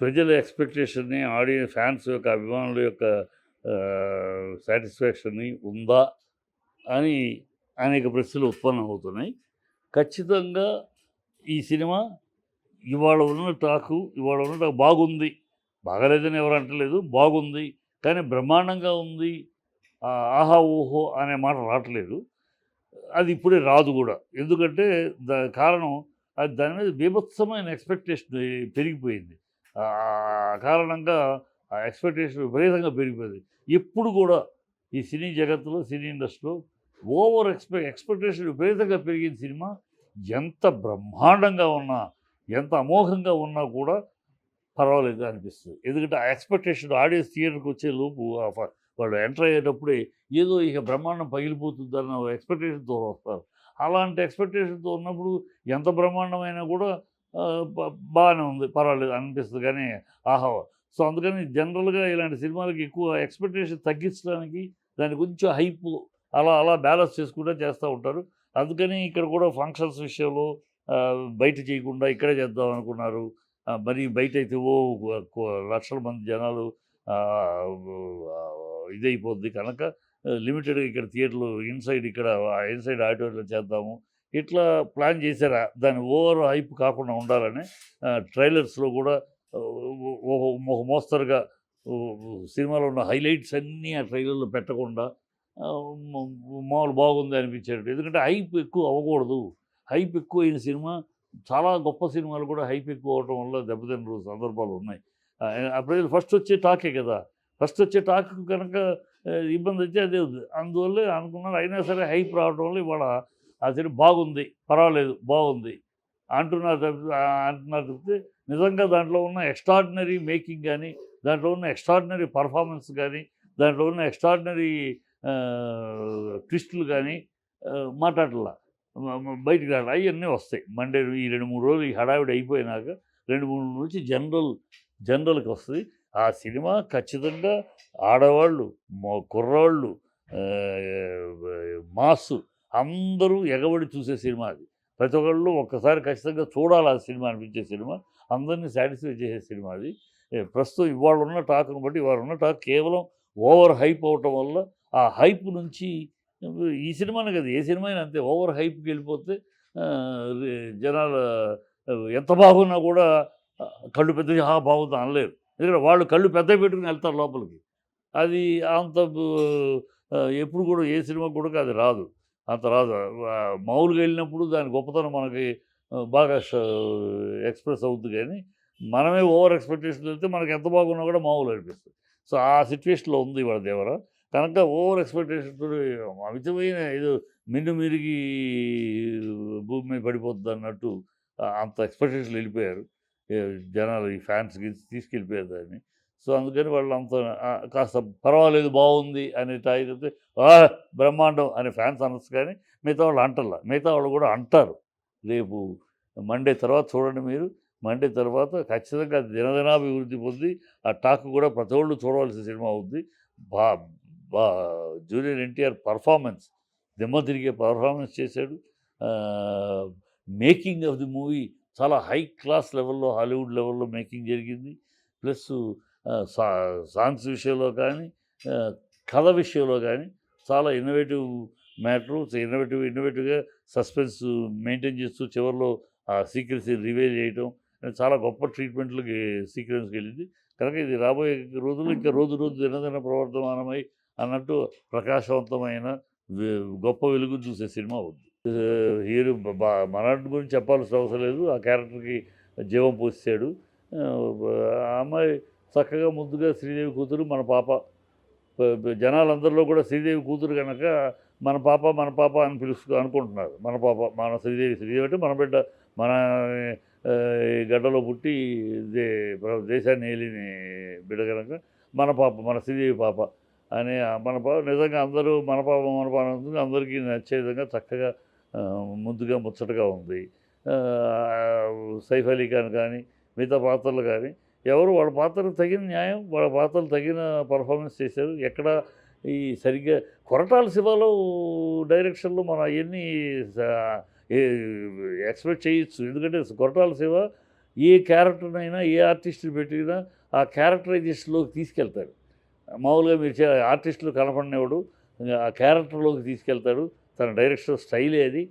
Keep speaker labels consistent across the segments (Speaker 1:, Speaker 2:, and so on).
Speaker 1: ప్రజల ఎక్స్‌పెక్టేషన్‌ని, audience fans యొక్క అభిమానుల యొక్క సాటిస్ఫాక్షన్‌ని ఉందా అని అనేక ప్రశ్నలు ఉత్పన్నమవుతున్నాయి. ఖచ్చితంగా ఈ సినిమా ఇవాళ ఉన్న టాక్ బాగుంది. బాగాలేదని ఎవరు అంటలేదు. బాగుంది. కానీ బ్రహ్మాండంగా ఉంది. ఆహా! ఓహో! అనే మాట రాట్లేదు. అది ఇప్పుడే రాదు గూడా. ఎందుకంటే కారణం అది దాని మీద బీభత్సమైన ఎక్స్‌పెక్టేషన్ పెరిగిపోయింది. కారణంగా ఆ ఎక్స్‌పెక్టేషన్ విపరీతంగా పెరిగిపోయింది. ఎప్పుడు గూడా ఈ సినీ జగత్తులో, సినీ ఇండస్ట్రీలో ఎక్స్‌పెక్టేషన్ విపరీతంగా పెరిగిన సినిమా ఎంత బ్రహ్మాండంగా ఉన్నా, ఎంత అమోఘంగా ఉన్నా కూడా పర్వాలేదు అనిపిస్తది. ఎందుకంటే ఆ ఎక్స్‌పెక్టేషన్ ఆడియన్స్ థియేటర్‌కొచ్చే లోపు వాళ్ళు ఎంటర్ అయ్యేటప్పుడే ఏదో ఇక బ్రహ్మాండం పగిలిపోతుందన్న ఎక్స్‌పెక్టేషన్‌తో వస్తారు. అలాంటి ఎక్స్‌పెక్టేషన్‌తో ఉన్నప్పుడు ఎంత బ్రహ్మాండమైనా కూడా బానే ఉంది. పర్వాలేదు అనిపిస్తది గానీ ఆహా! సో, అందుకని జనరల్‌గా ఇలాంటి సినిమాలకి ఎక్కువ ఎక్స్‌పెక్టేషన్ తగ్గించడానికి దాన్ని కొంచెం హైపు అలా అలా బ్యాలెన్స్ చేసుకుంటా చేస్తా ఉంటారు. అందుకని ఇక్కడ కూడా ఫంక్షన్స్ విషయంలో బయట చేయకుండా ఇక్కడే చేద్దాం అనుకున్నారు. మరి బయటైతే లక్షల మంది జనాలు ఇదైపోద్ది కనుక లిమిటెడ్‌గా ఇక్కడ థియేటర్‌లు ఇన్‌సైడ్ ఆడిటోరియంలో చేద్దాము. ఇట్లా ప్లాన్ చేశారా దాన్ని ఓవర్ హైప్ కాకుండా ఉండాలని ట్రైలర్స్‌లో కూడా ఒక మోస్తరుగా సినిమాలో ఉన్న హైలైట్స్ అన్నీ ఆ ట్రైలర్‌లో పెట్టకుండా మామూలు బాగుంది అనిపించేటట్టు. ఎందుకంటే హైప్ ఎక్కువ అవ్వకూడదు. హైప్ ఎక్కువైన సినిమా చాలా గొప్ప సినిమాలు కూడా హైప్ ఎక్కువ అవ్వటం వల్ల దెబ్బతిన్న సందర్భాలు ఉన్నాయి. ప్రజలు ఫస్ట్ వచ్చే టాకే కదా! ఫస్ట్ వచ్చే టాక్ కనుక ఇబ్బంది అయితే అదే అవుద్ది. అందువల్లే అనుకున్నారు. అయినా సరే హైప్ రావడం వల్ల ఇవాళ ఆ సినిమా బాగుంది, పర్వాలేదు, బాగుంది అంటున్నారు తప్పితే నిజంగా దాంట్లో ఉన్న ఎక్స్ట్రార్డినరీ మేకింగ్ గాని, దాంట్లో ఉన్న ఎక్స్ట్రార్డినరీ పెర్ఫార్మన్స్ గాని, దాంట్లో ఉన్న ఎక్స్ట్రార్డినరీ ట్విస్టులు గాని మాట్లాడట్లా. బయటికి రాడు. అయన్నీ వస్తాయి. మండే ఈ 2, 3 రోజులు ఈ హడావిడి అయిపోయినాక 2, 3 నుంచి జనరల్‌కొస్తది. ఆ సినిమా ఖచ్చితంగా ఆడవాళ్ళు, కుర్రోళ్ళు మాసు అందరూ ఎగబడి చూసే సినిమా అది. ప్రతి ఒక్కళ్ళు ఒక్కసారి ఖచ్చితంగా చూడాలి ఆ సినిమా అనిపించే సినిమా. అందరిని సాటిస్ఫై చేసే సినిమా అది. ప్రస్తుతం ఇవాళ ఉన్న టాక్ కేవలం ఓవర్ హైప్ అవ్వటం వల్ల ఆ హైప్ నుంచి ఈ సినిమానే కాదు ఏ సినిమా అయినా అంతే ఓవర్ హైప్‌కెళ్ళిపోతే జనాలు ఎంత బాగున్నా కూడా కళ్ళు పెద్దవి బాగుంది అనలేరు. ఎందుకంటే వాళ్ళు కళ్ళు పెద్దవి పెట్టుకొని వెళ్తారు లోపలికి. అది అంత ఎప్పుడు కూడా ఏ సినిమాకి కూడా అది రాదు. అంత రాదు. మామూలుగా వెళ్ళినప్పుడు దాని గొప్పతనం మనకి బాగా ఎక్స్‌ప్రెస్ అవుద్ది గానీ, మనమే ఓవర్ ఎక్స్‌పెక్టేషన్‌తో వెళ్తే మనకి ఎంత బాగున్నా కూడా మామూలు అనిపిస్తది. సో, ఆ సిట్యుయేషన్‌లో ఉంది ఇవాళ 'దేవర'. కనుక ఓవర్ ఎక్స్‌పెక్టేషన్‌తోని అమితమైన ఏదో మిరిగి భూమి మీద పడిపోద్దన్నట్టు అంత ఎక్స్‌పెక్టేషన్‌లో ఎళ్ళిపోయారు. జనాలు ఈ ఫ్యాన్స్ తీసుకెళ్ళిపోయారు దాన్ని. సో, అందుకని వాళ్ళంత కాస్త పర్వాలేదు బావుంది అనే టాయి చెప్తే, బ్రహ్మాండం అని ఫ్యాన్స్ అనొచ్చు కానీ, మిగతా వాళ్ళు అంటల్లా. మిగతా వాళ్ళు కూడా అంటారు. రేపు మండే తర్వాత చూడండి మీరు. మండే తర్వాత ఖచ్చితంగా దినదినాభివృద్ధి పొంది, ఆ టాక్ కూడా ప్రతి ఒళ్ళు చూడవలసిన సినిమా అవుద్ది. బా బా జూనియర్ ఎన్టీఆర్ పెర్ఫార్మన్స్ దిమ్మ తిరిగే పెర్ఫార్మన్స్ చేశాడు. ఆహ్, మేకింగ్ ఆఫ్ ది మూవీ చాలా హై క్లాస్ లెవెల్‌లో హాలీవుడ్ లెవెల్‌లో మేకింగ్ జరిగింది. ప్లస్సు సాంగ్స్ విషయంలో కానీ, ఆహ్, కథ విషయంలో గానీ చాలా ఇన్నోవేటివ్ మ్యాటరు. ఇన్నోవేటివ్‌గా సస్పెన్స్ మెయింటైన్ చేస్తూ చివరిలో ఆ సీక్రెసీ రివీల్ చేయటం చాలా గొప్ప ట్రీట్మెంట్‌లకి సీక్వెన్స్‌కెళ్ళింది. కనుక ఇది రాబోయే రోజుల్లో ఇంకా రోజు రోజు దినదిన ప్రవర్ధమానమై అన్నట్టు ప్రకాశవంతమైన వె గొప్ప వెలుగును చూసే సినిమా అవుద్ది. హీరో మనోడి గురించి చెప్పాల్సిన అవసరం లేదు. ఆ క్యారెక్టర్‌కి జీవం పోసేసాడు. ఆ అమ్మాయి చక్కగా ముద్దుగా శ్రీదేవి కూతురు మన పాప. జనాలందరిలో కూడా శ్రీదేవి కూతురు గనక మన పాప అని అనుకుంటున్నారు. మన శ్రీదేవి అంటే మన బిడ్డ. మన ఈ గడ్డలో పుట్టి దేశాన్ని ఏలిన బిడ్డ గనక మన శ్రీదేవి పాప అని మన పాప నిజంగా అందరూ మన పాప అనుకుంటే అందరికీ నచ్చే విధంగా చక్కగా ముద్దుగా, ముచ్చటగా ఉంది. సైఫ్ అలీ ఖాన్ కానీ, మిగతా పాత్రలు కానీ ఎవరు వాళ్ళ పాత్రకు తగిన న్యాయం, వాళ్ళ పాత్రలు తగిన పెర్ఫార్మెన్స్ చేశారు. ఎక్కడ ఈ సరిగ్గా కొరటాల శివలో డైరెక్షన్‌లో మనం అయన్నీ స ఎ ఎక్స్‌పెక్ట్ చేయొచ్చు. ఎందుకంటే కొరటాల శివ ఏ క్యారెక్టర్‌నైనా, ఏ ఆర్టిస్ట్‌ని పెట్టినా ఆ క్యారెక్టరైజేషన్‌లోకి తీసుకెళ్తాడు. మామూలుగా మీరు ఆర్టిస్టులు కనపడనివ్వడు. ఆ క్యారెక్టర్‌లోకి తీసుకెళ్తాడు. తన డైరెక్షన్ స్టైలే అది.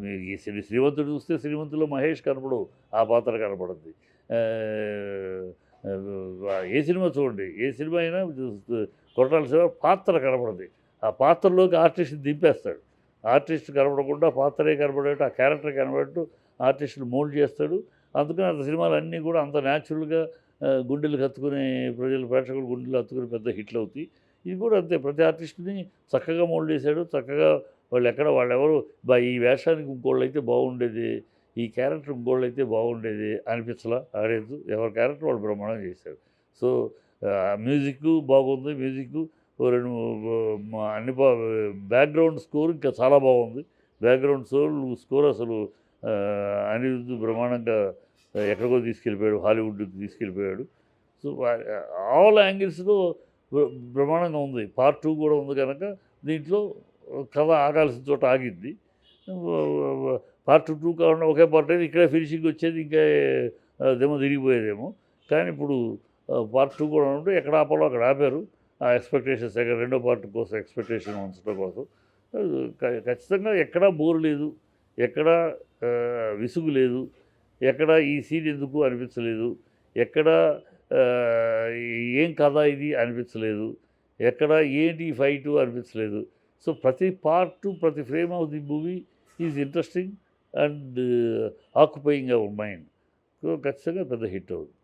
Speaker 1: మీరు ఈ 'శ్రీమంతుడు' చూస్తే 'శ్రీమంతుడులో' మహేష్ కనపడు. ఆ పాత్ర కనపడుద్ది. ఆహ్, ఏ సినిమా చూడండి. ఏ సినిమా అయినా కొరటాల శివ పాత్ర కనపడదు. ఆ పాత్రలోకి ఆర్టిస్ట్‌ని దింపేస్తాడు. ఆర్టిస్ట్ కనపడకుండా పాత్రే కనపడేట్టు, ఆ క్యారెక్టర్ కనపడేట్టు ఆర్టిస్ట్‌ని మోల్డ్ చేస్తాడు. అందుకని అంత సినిమాలన్నీ కూడా అంత న్యాచురల్‌గా గుండెలకు హత్తుకునే ప్రేక్షకుల గుండెలు హత్తుకుని పెద్ద హిట్‌లవుతాయి. ఇది కూడా అంతే. ప్రతి ఆర్టిస్ట్‌ని చక్కగా మోల్డ్ చేశాడు. చక్కగా వాళ్ళెవరు ఈ వేషానికి ఇంకోళ్ళైతే బాగుండేది. ఈ క్యారెక్టర్ ఇంకోళ్ళైతే బాగుండేది అనిపించలా. ఆడియన్స్ ఎవరి క్యారెక్టర్ వాళ్ళు బ్రహ్మాండంగా చేశారు. సో, మ్యూజిక్కు బాగుంది. మ్యూజిక్కు ఓ 2 అన్ని బ్యాక్‌గ్రౌండ్ స్కోర్ ఇంకా చాలా బాగుంది. బ్యాక్‌గ్రౌండ్ స్కోర్ అసలు అనిరుద్ బ్రహ్మాండంగా ఎక్కడికో తీసుకెళ్ళిపోయాడు. హాలీవుడ్‌కి తీసుకెళ్ళిపోయాడు. సో, ఆల్ యాంగిల్స్‌లో బ్ర బ్రహ్మాండంగా ఉంది. పార్ట్ 2 కూడా ఉంది గనక దీంట్లో కథ ఆగాల్సిన చోట ఆగిద్ది. పార్ట్ 2 కాకుండా ఒకే పార్ట్ అయితే ఇక్కడే ఫినిషింగ్ వచ్చేది. ఇంకా దిమ్మ తిరిగిపోయేదేమో. కానీ ఇప్పుడు పార్ట్ 2 కూడా ఉంటే ఎక్కడ ఆపాలో అక్కడ ఆపారు. ఆ ఎక్స్‌పెక్టేషన్స్ రెండో పార్ట్ కోసం ఎక్స్‌పెక్టేషన్ ఉంచడం కోసం. ఖచ్చితంగా ఎక్కడా బోర్ లేదు. ఎక్కడా విసుగు లేదు. ఎక్కడ ఈ సీన్ ఎందుకు అనిపించలేదు. ఎక్కడ ఆహ్, ఏం కథ ఇది అనిపించలేదు. ఎక్కడ ఏంటి ఈ ఫైటు అనిపించలేదు. సో, ప్రతి పార్టు, ప్రతి frame of the movie is interesting and occupying our mind. So, ఖచ్చితంగా పెద్ద హిట్ అవుతుంది.